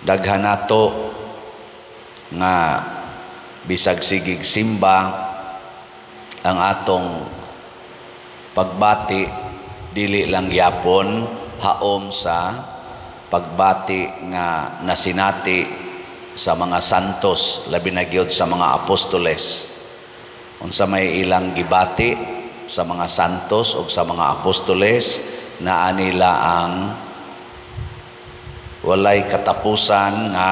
daghan nato nga bisag sigig simba ang atong pagbati dili lang yapon haom sa pagbati nga nasinati sa mga santos, labi na gyud sa mga apostoles. Unsa may ilang gibati sa mga santos o sa mga apostoles na anila ang walay katapusan nga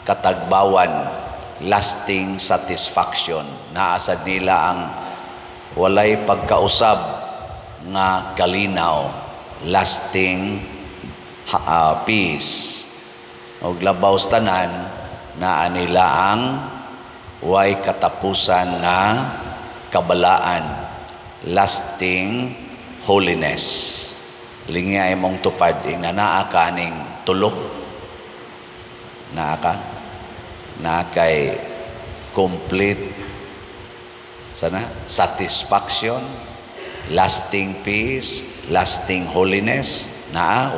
katagbawan, lasting satisfaction. Naasad nila ang walay pagkausab nga kalinaw, lasting peace. O labaw tanan na anila ang way katapusan nga kabalaan, lasting holiness. Lingi ay mong tupad ing nanaa ka ning tulok, naa kay complete satisfaction, lasting peace, lasting holiness. Naa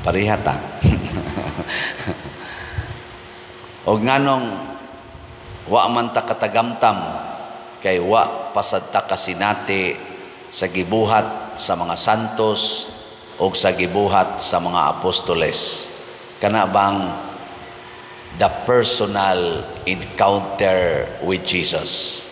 parihata. Og nganong wa man ta katagamtam kay wa pasad ta kasinati sa gibuhat sa mga santos o sa gibuhat sa mga apostoles. Kana bang the personal encounter with Jesus.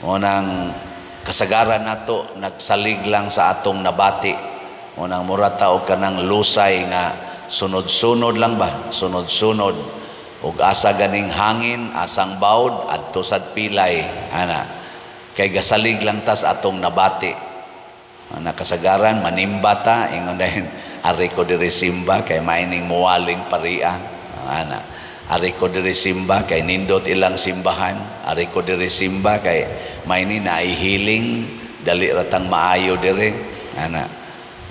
Unang kasagaran nato nagsalig lang sa atong nabati. Unang murata og kanang lusay nga sunod-sunod lang ba? Sunod-sunod. Ug asa ganing hangin, asang bawd adto sad pilay ana. Kay gasalig lang tas atong nabati. Ana kasagaran manimba ta ingon dahin ari ko diri simba kay maining muwaling paria. Ana. Ari ko diri simba kay nindot ilang simbahan. Ari ko diri simba kay maini na healing dali ratang maayo diri. Ana.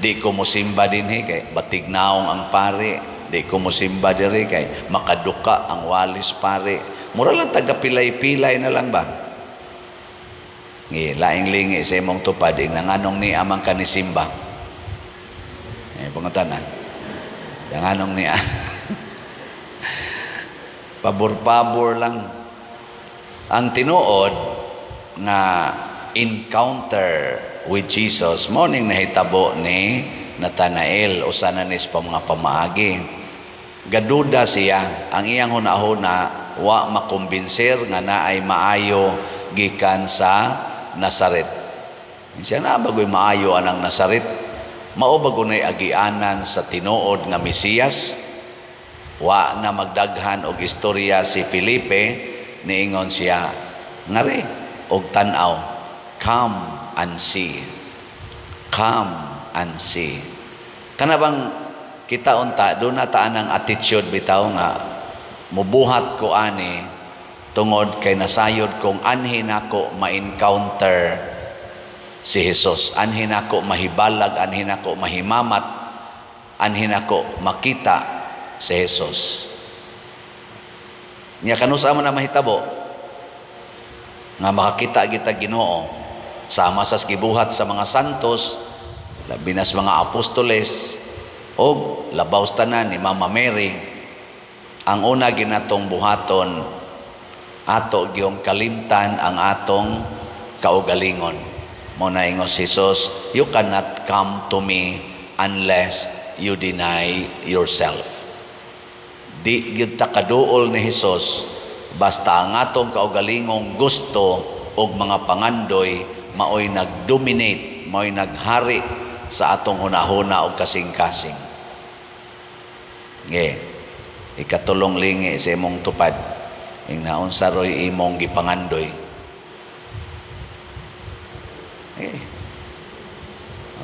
Di ko musimba dinhi kay batig naong ang pare. Di ko musimba diri kay makaduka ang walis pare. Mura lang taga pilay-pilay na lang ba? Laing lingi sa imong tupad ing nanganong ni amang kanisimba. Pangatan na. Nanganong ni pabor-pabor lang. Ang tinuod nga encounter with Jesus, morning nahitabo ni Nathanael usa na nis pa mga pamaagi. Gaduda siya, ang iyang hunahuna wa makumbinsir nga naay maayo gikan sa Nazaret. Siya na bagoy maayo anang Nazaret, mao bagunay agianan sa tinuod nga Mesiyas. Wa na magdaghan og istorya si Felipe, niingon siya ngari og tan-aw, come and see. Come and see. Kana bang kita unta do na taan ang attitude bitaw nga mubuhat ko ani tungod kay nasayod kong anhin ako ma-encounter si Jesus. Anhin ako mahibalag, anhin ako mahimamat, anhin ako makita si Jesus. Nya kanusa man na mahitabo nga makakita kita Ginoo sama sa gibuhat sa mga santos, labi na sa mga apostoles o labaw tanan ni Mama Mary. Ang una ginatong buhaton ato gyung kalimtan ang atong kaugalingon. Mo na ingos Jesus, you cannot come to me unless you deny yourself. Di gyud ta kaduol ni Jesus basta ang atong kaugalingong gusto og mga pangandoy maoy nagdominate, maoy naghari sa atong hunahuna og kasing-kasing. Ikatulong lingi sa imong tupad ing naunsa roy imong gipangandoy.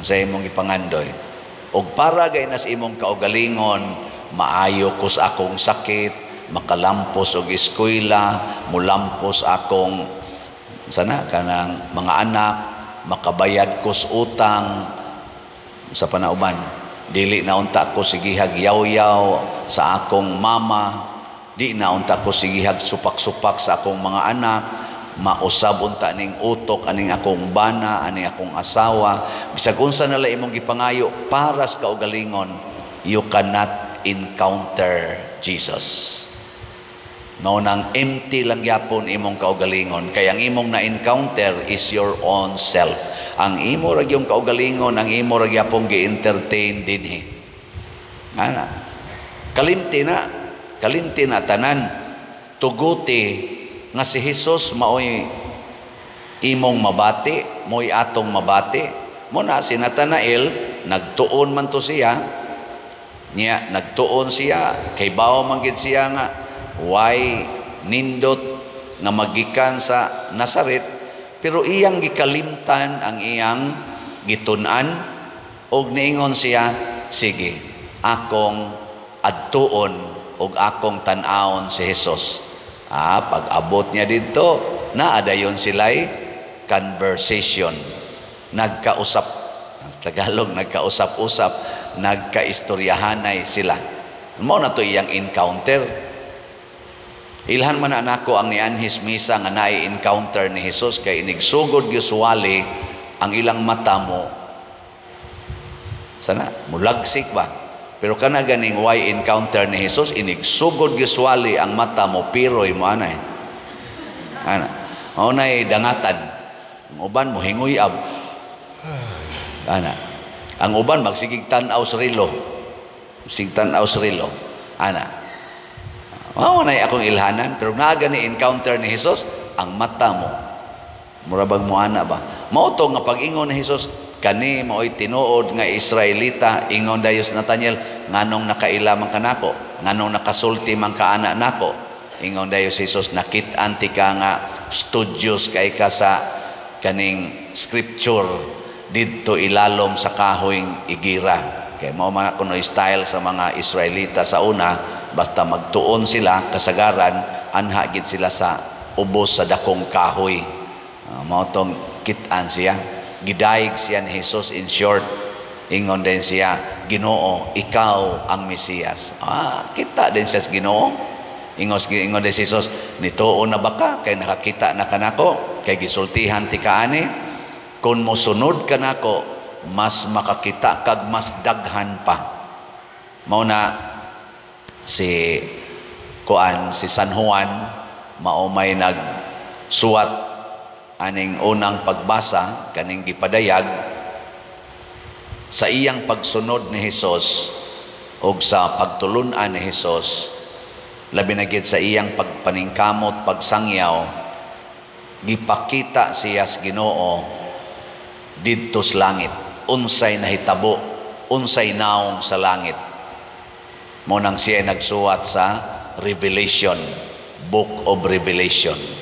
Unsa imong gipangandoy? Og para gay nas imong kaugalingon, maayo ko sa akong sakit, makalampos og eskwela, mulampos akong sana kanang mga anak, makabayad ko sa utang sa panauban. Dili na unta ko sigihag yaw-yaw sa akong mama, di na unta ko sigihag supak-supak sa akong mga anak, mausab unta ning utok aning akong bana, aning akong asawa, bisag unsa nala imong gipangayo para sa kaugalingon, you cannot encounter Jesus. Mao nang empty lang gyapon imong kaugalingon, kay ang imong na-encounter is your own self. Ang imo ra gyung kaugalingon, ang imo ra gyapon gi-entertain dinhi. Ana. Kalimti na tanan tuguti nga si Jesus maoy imong mabati, mo'y atong mabati. Mo na si Natanael nagtuon man to siya. Niya nagtuon siya kay bawo man gid siya nga why nindot nga magikan sa Nazaret, pero iyang gikalimtan ang iyang gitun-an og niingon siya, sige, akong adtuon og akong tan-awon si Jesus. Pag-abot niya dito, naadayon sila'y conversation. Nagkausap, ang Tagalog, nagkausap-usap, nagkaistoryahanay sila. Mao na to iyang encounter. Ilhan man anako ang nianhis misa nga naay-encounter ni Jesus, kay inigsugod usually ang ilang mata mo. Sana, mulagsik ba? Pero kana ganing why encounter ni Jesus, inigsugod usually ang mata mo, piroy mo anay. Ana. Maunay dangatan. Ang uban mo hinguyab. Ana. Ang uban magsigig tan-aw sa rilo. Sig tan-aw sa rilo. Ana. Maunay akong ilhanan, pero naaga ni encounter ni Jesus, ang mata mo. Murabag mo ana ba? Mao to nga pag-ingon ni Jesus, kani maoy tinuod nga Israelita, ingon dayos Nathanael, nganong nakailamang ka nako, nganong nakasulti man ka ana nako. Ingon dayos Jesus, nakit-an ti ka nga studios kay ka sa kaning scripture didto ilalom sa kahoyng igira. Kay mao man kuno style sa mga Israelita sa una, basta magtuon sila kasagaran, anha gid sila sa ubos sa dakong kahoy. Mao tong kit-an siya. Gidayeg siya ni Jesus. In short, ingon din siya, Ginoo, ikaw ang Mesiyas. Kita din siya sa Ginoo. Ingon din si Jesus, nituon na ba ka? Kay nakakita na ka nako, kay gisultihan ti kaani. Kung mosunod ka nako, mas makakita kag mas daghan pa. Mao na si San Juan, mao may nagsuwat aning unang pagbasa kaning gipadayag sa iyang pagsunod ni Jesus og sa pagtulun-an ni Jesus, labi na gid sa iyang pagpaningkamot, pagsangyaw, gipakita siya sa Ginoo didto sa langit, unsay nahitabo, unsay naong sa langit. Mo nang siya nagsuwat sa Revelation, Book of Revelation.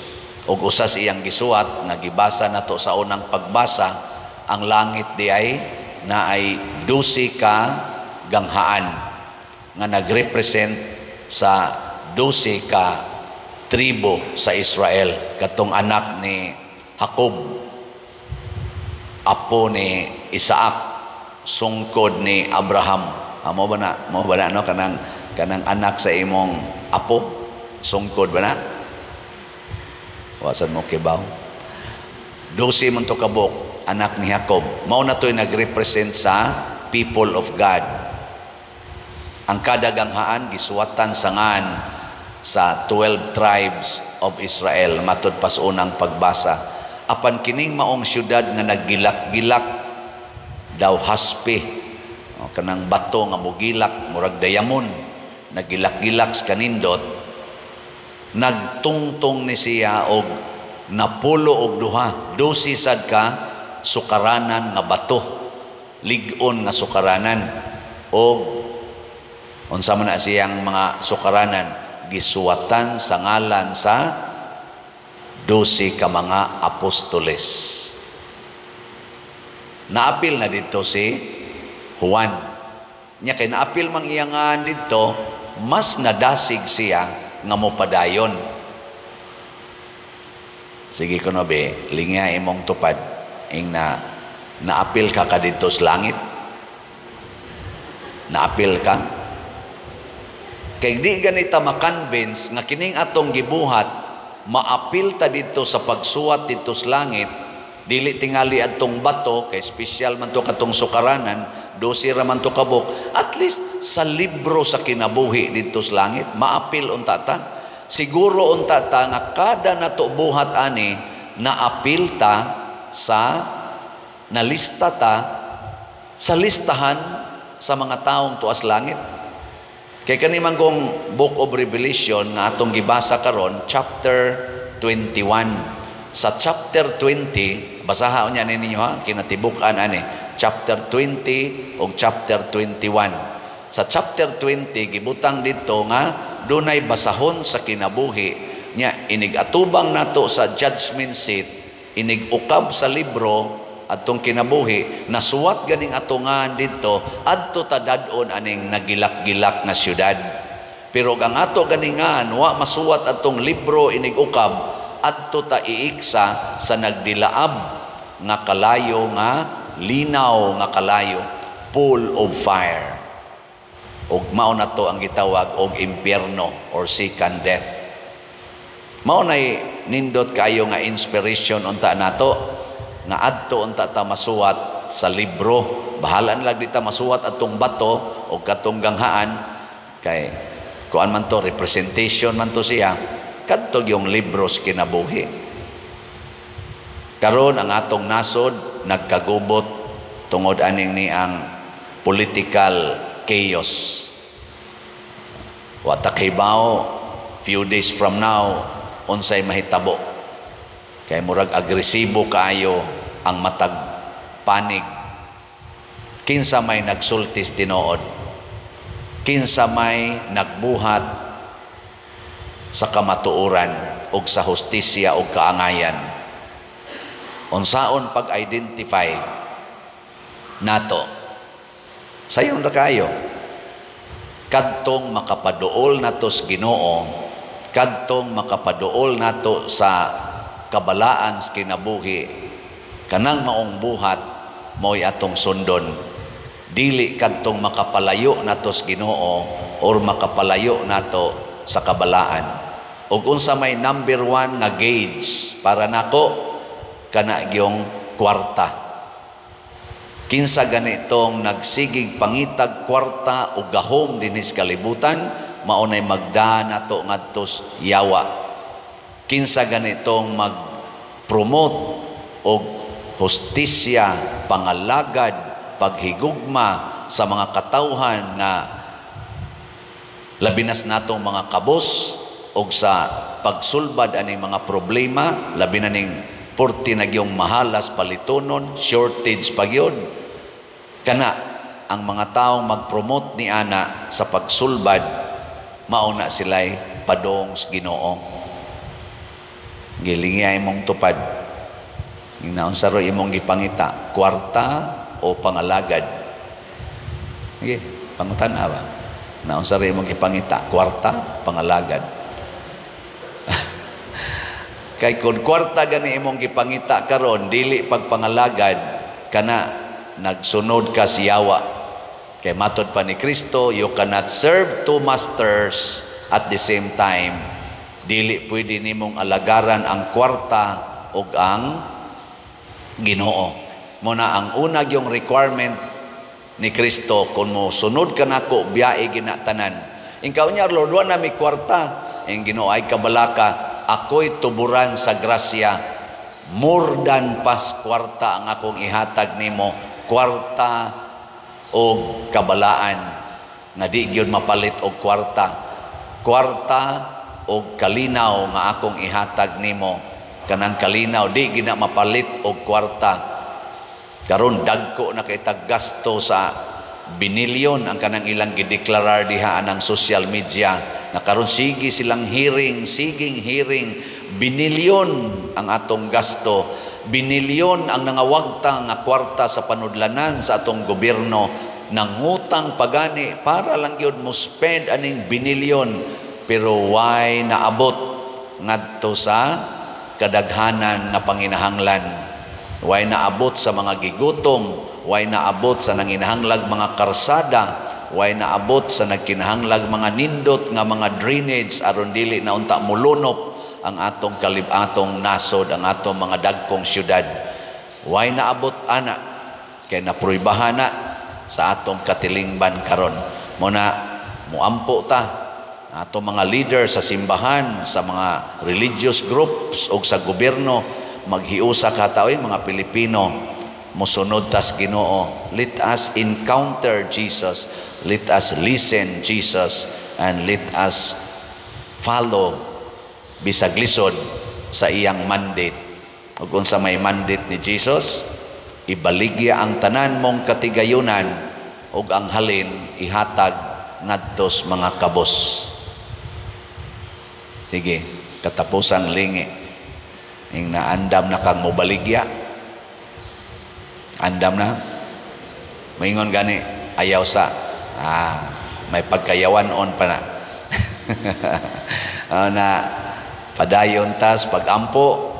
Ug usas iyang gisuwat nga gibasa nato sa unang pagbasa, ang langit di ay na ay 12 ka ganghaan nga nagrepresent sa 12 ka tribo sa Israel, katong anak ni Jacob, apo ni Isaac, sungkod ni Abraham. Mo ba na no kanang anak sa imong apo, sungkod ba na? Wasan mo kibaw. 12 man to kabuk, anak ni Jacob. Mao na to'y nagrepresent sa people of God. Ang kada ganghaan gisuwatan sangan sa 12 tribes of Israel matud pas unang pagbasa. Apan kining maong syudad nga naggilak-gilak daw haspe, kanang bato nga mugilak murag diamond, naggilak-gilak sa kanindot, nagtungtong ni siya og napulo og duha, 12 sad ka sukaranan nga bato, lig-on nga sukaranan, og unsa man na siyang mga sukaranan gisuwatan sa ngalan sa 12 ka mga apostoles. Naapil na dito si Juan. Nya kay naapil mang iyangan dito, mas nadasig siya nga mopadayon. Sige kuno be, lingya imong tupad ing naapil ka dito sa langit. Naapil ka. Kay di ganita makonvince nga kining atong gibuhat maapil ta dito sa pagsuwat dito sa langit, dili tingali adtong bato, kay special man to katong sukaranan, 12 ra man to kabuk, at least sa libro sa kinabuhi dito sa langit, maapil unta ta. Siguro unta ta nga kada nato buhat ani, naapil ta sa nalista ta sa listahan sa mga taong tuas langit. Kay kanimang kong Book of Revelation nga atong gibasa karon, chapter 21. Sa chapter 20, basaha niya ninyo ha, kinatibukan ani, chapter 20 o chapter 21. Sa chapter 20 gibutang dito nga dunay basahon sa kinabuhi nya, inig-atubang nato sa judgment seat, inig-ukab sa libro atong kinabuhi, nasuwat ganing atungan dito, adto ta dadon aning nagilak-gilak nga syudad. Pero ang ato ganingan, wa masuwat atong libro inig-ukab, adto ta iiksa sa nagdilaab nga kalayo nga linaw nga kalayo, pool of fire. Ug mao na to ang gitawag og impyerno or second death. Mao nay nindot kayo nga inspiration unta nato nga adto unta ta masuwat sa libro. Bahala lang dita masuwat atong bato o katong ganghaan, kay kuan man to, representation man to siya kadtog yung libro sa kinabuhi. Karon ang atong nasod nagkagubot tungod aning ni ang political chaos. Watak hibaw, few days from now unsay mahitabo, kay murag agresibo kaayo ang matag panig. Kinsa may nagsultis tinuod, kinsa may nagbuhat sa kamatuoran ug sa hustisya ug kaangayan. Unsaon pag-identify nato? Sayon ra kayo kadtong makapaduol nato sa Ginoo, kadtong makapaduol nato sa kabalaan sa kinabuhi, kanang maong buhat mo'y atong sundon. Dili kadtong makapalayo nato sa Ginoo or makapalayo nato sa kabalaan. Ug unsa may number 1 nga gauge para nako, kana gyung kwarta. Kinsa ganitong nagsigig pangitag kwarta o gahom dinis kalibutan, maunay magdaan nato ngadtos yawa. Kinsa ganitong mag-promote o hustisya, pangalagad, paghigugma sa mga katawhan nga labinas natong mga kabos o sa pagsulbad aning mga problema, labi na ning porti nagyong mahalas palitonon, shortage pagyod. Kana ang mga taong mag-promote ni ana sa pagsulbad, mauna sila'y padong sa Ginoo. Gilingi imong tupad. Ginaon sa ro imong gipangita, kwarta o pangalagad. Sige, pangutan-a ba? Naon sa ro imong gipangita, kwarta, pangalagad. Kay kung kwarta gani imong gipangita karon, dili pagpangalagad, kana nagsunod ka siyawa. Kay matod pa ni Kristo, you cannot serve two masters at the same time. Dili pwede nimong alagaran ang kwarta ug ang Ginoo. Muna ang unag yung requirement ni Kristo, kung mo sunod ka nako, biyae ginatanan. Ingkaw niya, Lord, wa na mi kwarta. Ang Ginoo ay kabalaka, ako'y tuburan sa grasya, more than pas kwarta ang akong ihatag nimo, kwarta o kabalaan, nga di gyud mapalit og kwarta. Kwarta o kalinaw nga akong ihatag nimo, kanang kalinaw di gina mapalit og kwarta. Karon dagko na kay taggasto sa binilyon ang kanang ilang gideklarar diha anang social media, na karon sige silang hearing, binilyon ang atong gasto, binilyon ang nangawagta nga kwarta sa panudlanan sa atong gobyerno, nangutang pagani para lang yun mo spend aning binilyon, pero why naabot ngadto sa kadaghanan nga panginahanglan, why naabot sa mga gigutom, why naabot sa nanginahanglag mga karsada, why naabot sa nagkinahanglag mga nindot nga mga drainage aron dili na unta mulunop ang atong atong nasod, ang atong mga dagkong syudad. Way naabot ana kay napruibahan na sa atong katilingban karon. Muna muampo ta ato mga leader sa simbahan, sa mga religious groups o sa gobyerno, maghiusa ka ta, mga Pilipino, musunod tas Ginoo. Let us encounter Jesus, let us listen Jesus, and let us follow bisag lisod sa iyang mandate. Ug unsa may mandate ni Jesus, ibaligya ang tanan mong katigayunan ug ang halin ihatag ngadtos mga kabos. Sige, katapusang lingi. Ing naandam na kang mobaligya. Andam na. Maingon gani, ayaw sa. May pagkayawan on pa na. Na padayon tas pagampo,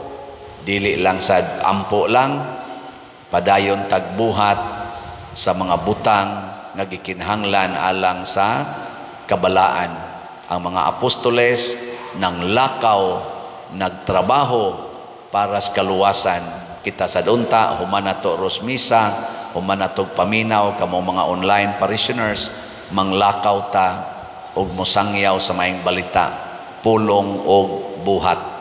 dili lang sa ampo lang, padayon tagbuhat sa mga butang nga gikinahanglan alang sa kabalaan. Ang mga apostoles nang lakaw nagtrabaho para sa kaluwasan. Kita sa dunta human nato rosmisa, human nato paminaw kamo mga online parishioners, manglakaw ta og mosangyaw sa maayong balita, pulong og buhat.